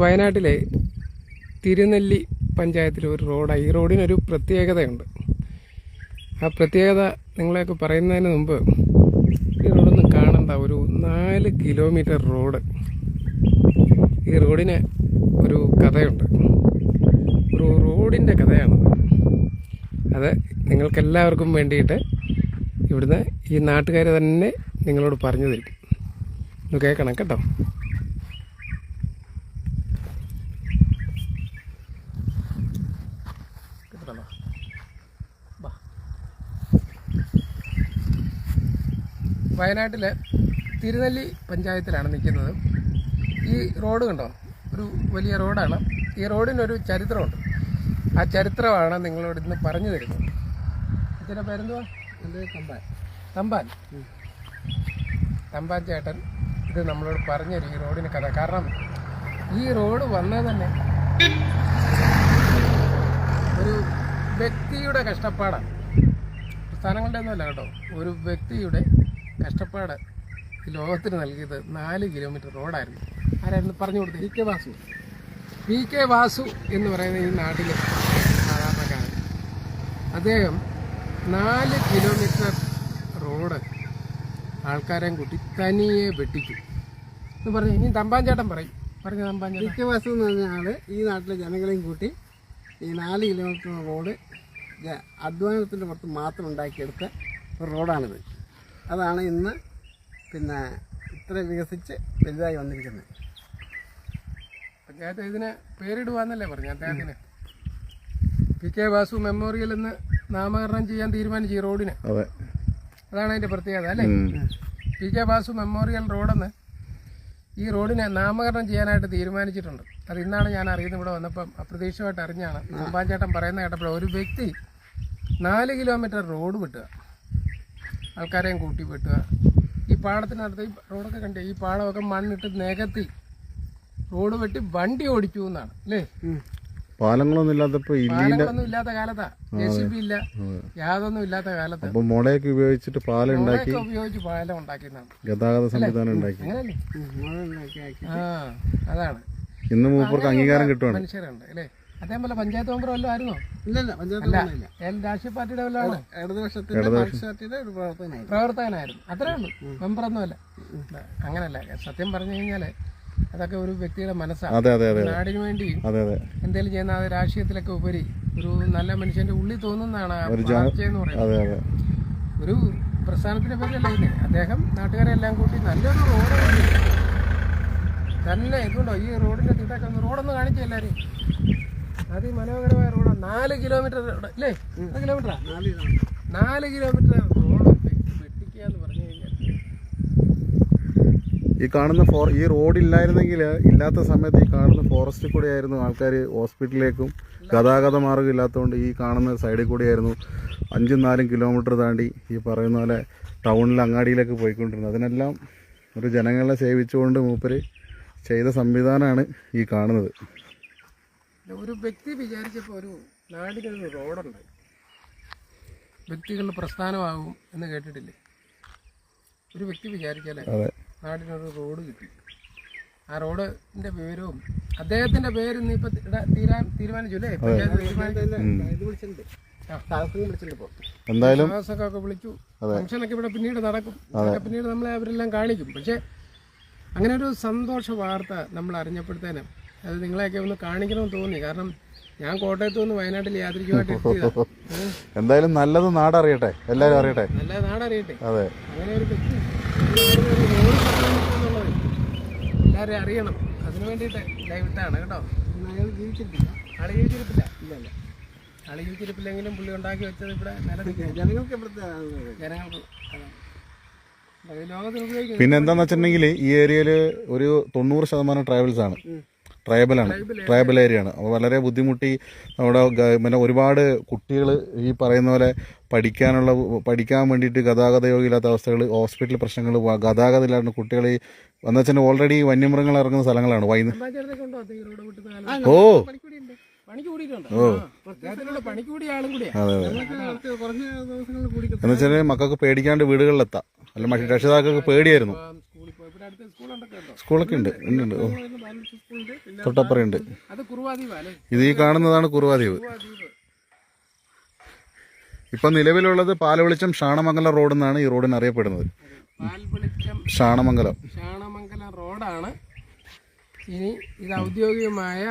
വയനാട്ടിലെ തിരുനെല്ലി പഞ്ചായത്തിലെ ഒരു റോഡാണ്. ഈ റോഡിനൊരു പ്രത്യേകതയുണ്ട്. ആ പ്രത്യേകത നിങ്ങളെയൊക്കെ പറയുന്നതിന് മുമ്പ് ഈ റോഡൊന്നും കാണണ്ട. ഒരു 4 കിലോമീറ്റർ റോഡ്. ഈ റോഡിന് ഒരു കഥയുണ്ട്. ഒരു റോഡിൻ്റെ കഥയാണത്. അത് നിങ്ങൾക്കെല്ലാവർക്കും വേണ്ടിയിട്ട് ഇവിടുന്ന് ഈ നാട്ടുകാർ തന്നെ നിങ്ങളോട് പറഞ്ഞു തരും. ഒന്ന് കേൾക്കണം കേട്ടോ. വയനാട്ടിലെ തിരുനെല്ലി പഞ്ചായത്തിലാണ് നിൽക്കുന്നത്. ഈ റോഡ് കണ്ടോ, ഒരു വലിയ റോഡാണ്. ഈ റോഡിനൊരു ചരിത്രമുണ്ട്. ആ ചരിത്രമാണ് നിങ്ങളോട് ഇന്ന് പറഞ്ഞു തരുന്നത്. ഇതിൻ്റെ പേരെന്തുവാ? തമ്പാൻ ചേട്ടൻ ഇത് നമ്മളോട് പറഞ്ഞു തരും ഈ റോഡിന് കഥ. കാരണം ഈ റോഡ് വന്നത് തന്നെ ഒരു വ്യക്തിയുടെ കഷ്ടപ്പാടാണ്. സ്ഥലങ്ങളുടെ ഒന്നുമല്ല കേട്ടോ. ഒരു വ്യക്തിയുടെ കഷ്ടപ്പാട് ഈ ലോകത്തിന് നൽകിയത് 4 കിലോമീറ്റർ റോഡായിരുന്നു. ആരായിരുന്നു പറഞ്ഞു കൊടുത്തത്? പി കെ വാസു എന്ന് പറയുന്ന ഈ നാട്ടിലെ സാധാരണക്കാരൻ. അദ്ദേഹം 4 കിലോമീറ്റർ റോഡ് ആൾക്കാരെയും കൂട്ടി തനിയെ വെട്ടിച്ചു എന്ന് പറഞ്ഞു. ഇനി തമ്പാൻ ചേട്ടൻ പറയും. പറഞ്ഞു തമ്പാൻ ചേട്ടൻ. പി കെ വാസു എന്ന് പറഞ്ഞ ആള് ഈ നാട്ടിലെ ജനങ്ങളെയും കൂട്ടി ഈ 4 കിലോമീറ്റർ റോഡ് അധ്വാനത്തിൻ്റെ പുറത്ത് മാത്രം ഉണ്ടാക്കിയെടുത്ത ഒരു റോഡാണിത്. അതാണ് ഇന്ന് പിന്നെ ഇത്ര വികസിച്ച് വലുതായി വന്നിരിക്കുന്നത്. പഞ്ചായത്ത് ഇതിന് പേരിടുവാന്നല്ലേ പറഞ്ഞു അദ്ദേഹത്തിന്. പി കെ വാസു മെമ്മോറിയൽ എന്ന് നാമകരണം ചെയ്യാൻ തീരുമാനിച്ചു ഈ റോഡിന്. അതാണ് അതിൻ്റെ പ്രത്യേകത അല്ലേ? പി കെ വാസു മെമ്മോറിയൽ റോഡെന്ന് ഈ റോഡിനെ നാമകരണം ചെയ്യാനായിട്ട് തീരുമാനിച്ചിട്ടുണ്ട്. അത് ഇന്നാണ് ഞാൻ അറിയുന്നത്. ഇവിടെ വന്നപ്പം അപ്രതീക്ഷിതമായിട്ട് അറിഞ്ഞാണ്. തമ്പാൻ ചേട്ടൻ പറയുന്ന കേട്ടപ്പോൾ ഒരു വ്യക്തി 4 കിലോമീറ്റർ റോഡ് വെട്ടുക, ആൾക്കാരെയും കൂട്ടി വെട്ടുക. ഈ പാടത്തിനടുത്ത് ഈ റോഡൊക്കെ കണ്ടേ, ഈ പാടമൊക്കെ മണ്ണിട്ട് നികത്തി റോഡ് വെട്ടി വണ്ടി ഓടിച്ചു എന്നാണ് അല്ലേ? പാലങ്ങളൊന്നും ഇല്ലാത്ത കാലത്താ. JCB ഇല്ല, യാതൊന്നും ഇല്ലാത്ത കാലത്ത് മുളയൊക്കെ ഉപയോഗിച്ചിട്ട് ഉപയോഗിച്ച് പാലം ഉണ്ടാക്കിയതാണ്. ഗതാഗത സംവിധാനം ഉണ്ടാക്കി. അതാണ് ഇന്ന് മൂപ്പർക്ക് അംഗീകാരം കിട്ടുവാണ്. മനുഷ്യരുണ്ട് അല്ലേ? അതേപോലെ പഞ്ചായത്ത് മെമ്പർ വല്ലതും ആയിരുന്നോ? രാഷ്ട്രീയ പാർട്ടിയുടെ വല്ലതാണ്? പ്രവർത്തകനായിരുന്നു. അത്രേ ഉള്ളൂ. മെമ്പറൊന്നുമല്ല. അങ്ങനല്ല. സത്യം പറഞ്ഞു കഴിഞ്ഞാല് അതൊക്കെ ഒരു വ്യക്തിയുടെ മനസ്സാണ്. നാടിന് വേണ്ടി എന്തെങ്കിലും ചെയ്യുന്ന അത് രാഷ്ട്രീയത്തിലൊക്കെ ഉപരി ഒരു നല്ല മനുഷ്യന്റെ ഉള്ളിൽ തോന്നുന്നതാണ് എന്ന് പറയുന്നത്. ഒരു പ്രസ്ഥാനത്തിന്റെ പേരിലല്ല ഇത്. അദ്ദേഹം നാട്ടുകാരെ എല്ലാം കൂട്ടി നല്ലൊരു റോഡ് തന്നെ ഇതുണ്ടോ. ഈ റോഡിന്റെ തീട്ടൊക്കെ റോഡൊന്ന് കാണിച്ചു എല്ലാവരും. അതിമനോഹരമായ റോഡാണ്. 4 കിലോമീറ്റർ അല്ലേ? 4 കിലോമീറ്റർ റോഡ് വെട്ടിക്കുക എന്ന് പറഞ്ഞു കഴിഞ്ഞാൽ ഈ കാണുന്ന ഈ റോഡ് ഇല്ലാത്ത സമയത്ത് ഈ കാണുന്ന ഫോറസ്റ്റിൽ കൂടെ ആയിരുന്നു ആൾക്കാർ ഹോസ്പിറ്റലിലേക്കും ഗതാഗത മാർഗ്ഗം ഇല്ലാത്തതുകൊണ്ട് ഈ കാണുന്ന സൈഡിൽ കൂടിയായിരുന്നു 5-4 കിലോമീറ്റർ താണ്ടി ഈ പറയുന്ന പോലെ ടൗണിൽ അങ്ങാടിയിലേക്ക് പോയിക്കൊണ്ടിരുന്നത്. അതിനെല്ലാം ഒരു ജനങ്ങളെ സേവിച്ചുകൊണ്ട് മൂപ്പര് ചെയ്ത സംവിധാനമാണ് ഈ കാണുന്നത്. ഒരു വ്യക്തി വിചാരിച്ചപ്പോൾ ഒരു നാടിനൊരു റോഡുണ്ട്. വ്യക്തികളുടെ പ്രസ്ഥാനമാകും എന്ന് കേട്ടിട്ടില്ലേ? ഒരു വ്യക്തി വിചാരിച്ചാലേ നാടിനൊരു റോഡ് കിട്ടി. ആ റോഡിന്റെ വിവരവും അദ്ദേഹത്തിന്റെ പേര് ഇന്ന് ഇപ്പൊ തീരുമാനിച്ചു അല്ലേ? താമസമൊക്കെ വിളിച്ചു. ഫംഗ്ഷനൊക്കെ ഇവിടെ പിന്നീട് നടക്കും. പിന്നീട് നമ്മളെ അവരെല്ലാം കാണിക്കും. പക്ഷെ അങ്ങനെ ഒരു സന്തോഷ വാർത്ത നമ്മൾ അറിഞ്ഞപ്പോഴത്തേനും അത് നിങ്ങളെയൊക്കെ ഒന്ന് കാണിക്കണമെന്ന് തോന്നി. കാരണം ഞാൻ കോട്ടയത്ത് നിന്ന് വയനാട്ടിൽ യാത്രികമായിട്ട് എത്തിയതാണ്. എന്തായാലും നല്ലത് നാടറിയട്ടെ, എല്ലാവരും അറിയട്ടെ, നല്ല നാടറിയട്ടെ. അങ്ങനെ ഒരു വ്യക്തി എല്ലാവരും അറിയണം. അതിനു വേണ്ടിയിട്ട് ലൈവിട്ടാണ് കേട്ടോ. അയാൾ ജീവിച്ചിരിപ്പില്ല. ആള് ജീവിച്ചിരിപ്പില്ല. ഇല്ലല്ല, ആള് ജീവിച്ചിരിപ്പില്ലെങ്കിലും പുള്ളി ഉണ്ടാക്കി വെച്ചത് ഇവിടെ ജനങ്ങൾക്ക് ലോകത്തിൽ ഉപയോഗിക്കും. പിന്നെ എന്താന്ന് വെച്ചിട്ടുണ്ടെങ്കിൽ ഈ ഏരിയയിൽ ഒരു 90% ട്രൈബൽസ് ആണ്. ട്രൈബൽ ഏരിയയാണ്. അപ്പോൾ വളരെ ബുദ്ധിമുട്ടി നമ്മുടെ പിന്നെ ഒരുപാട് കുട്ടികൾ ഈ പറയുന്ന പോലെ പഠിക്കാൻ വേണ്ടിയിട്ട് ഗതാഗത യോഗ്യമില്ലാത്ത അവസ്ഥകൾ, ഹോസ്പിറ്റൽ പ്രശ്നങ്ങൾ, ഗതാഗതം ഇല്ലാണ്ട് കുട്ടികൾ എന്ന് വെച്ചാൽ ഓൾറെഡി വന്യമൃഗങ്ങൾ ഇറങ്ങുന്ന സ്ഥലങ്ങളാണ്. എന്ന് വെച്ചാൽ മക്കൾക്ക് പേടിക്കാണ്ട് വീടുകളിലെത്താം. അല്ല രക്ഷിതാക്കൾക്ക് പേടിയായിരുന്നു. അടുത്ത സ്കൂളുണ്ടൊക്കെ ഉണ്ടോ? സ്കൂളൊക്കെ ഉണ്ട് ഉണ്ട് ഓ സ്കൂളുണ്ട്. പിന്നെ തൊട്ടപ്പുറയുണ്ട്. അത് കുറുവാദ്വീപ് അല്ലേ? ഇത് ഈ കാണുന്നതാണ് കുറുവാദ്വീപ്. ഇപ്പം നിലവിലുള്ളത് പാലവെളിച്ചം ഷാണമംഗലം റോഡ് എന്നാണ് ഈ റോഡിന് അറിയപ്പെടുന്നത്. പാൽവെളിച്ചം ഷാണമംഗലം റോഡാണ്. ഇനി ഇത് ഔദ്യോഗികമായ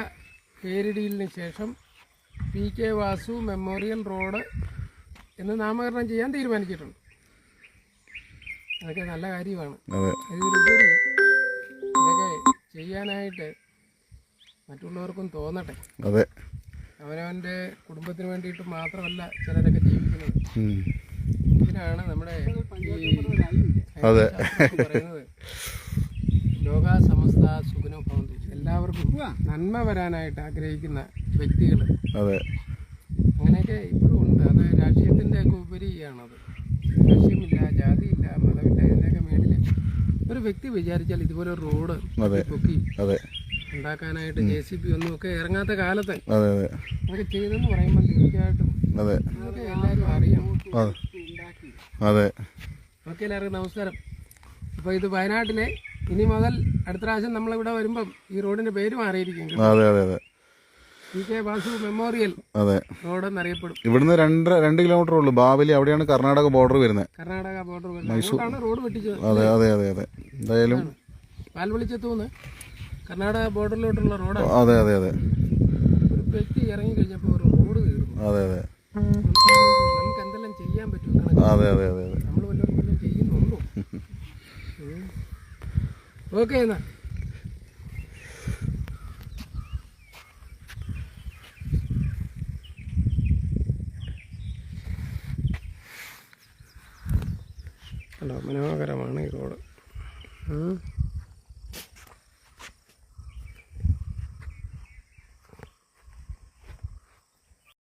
പേരിടലിന് ശേഷം PK വാസു മെമ്മോറിയൽ റോഡ് എന്ന് നാമകരണം ചെയ്യാൻ തീരുമാനിച്ചിട്ടുണ്ട്. അതൊക്കെ നല്ല കാര്യമാണ്. ഇതിലുപരി ഇതൊക്കെ ചെയ്യാനായിട്ട് മറ്റുള്ളവർക്കും തോന്നട്ടെ. അതെ, അവനവൻ്റെ കുടുംബത്തിന് വേണ്ടിയിട്ട് മാത്രമല്ല ചിലരൊക്കെ ജീവിക്കുന്നത്. ഇതിനാണ് നമ്മുടെ പറയുന്നത് ലോക സമസ്ത സുഖനോ ഭവന്തു, എല്ലാവർക്കും നന്മ വരാനായിട്ട് ആഗ്രഹിക്കുന്ന വ്യക്തികൾ. അങ്ങനെയൊക്കെ ഇപ്പോഴും ഉണ്ട്. അത് രാഷ്ട്രീയത്തിൻ്റെ ഒക്കെ ഉപരിയാണത്. രാഷ്ട്രീയമില്ല, ജാതിയില്ല, മതമില്ല, ഇതിൻ്റെയൊക്കെ മേളിൽ ഒരു വ്യക്തി വിചാരിച്ചാൽ ഇതുപോലെ ഒരു റോഡ് പൊക്കി ഉണ്ടാക്കാനായിട്ട് JCB ഒന്നും ഒക്കെ ഇറങ്ങാത്ത കാലത്ത് അതൊക്കെ ചെയ്തെന്ന് പറയുമ്പോൾ തീർച്ചയായിട്ടും അതൊക്കെ എല്ലാവരും അറിയണം. ഓക്കെ, എല്ലാവർക്കും നമസ്കാരം. അപ്പോൾ ഇത് വയനാട്ടിലെ ഇനി മുതൽ അടുത്ത പ്രാവശ്യം നമ്മളിവിടെ വരുമ്പം ഈ റോഡിന്റെ പേര് മാറിയിരിക്കും. PK വാസു മെമ്മോറിയൽ റോഡ് എന്നറിയപ്പെടും. ഇവിടുന്ന് 2 കിലോമീറ്റർ ഉള്ളൂ ബാവലി. അവിടെയാണ് കർണാടക ബോർഡർ വരുന്നത്. കർണാടക ബോർഡർ വരുന്നത് റോഡ് വെട്ടിച്ചത്. എന്തായാലും പാൽവെളിച്ചത്തൂന്ന് കർണാടക ബോർഡറിലോട്ടുള്ള റോഡാണ്. ഒരു വ്യക്തി ഇറങ്ങി കഴിഞ്ഞപ്പോൾ ഒരു റോഡ് തീർന്നു. നമുക്ക് എന്തെല്ലാം ചെയ്യാൻ പറ്റും? നമ്മൾ വല്ലതും ചെയ്യുന്നുണ്ടോ? ഓക്കെ എന്നാ. മനോഹരമാണ് ഈ റോഡ്.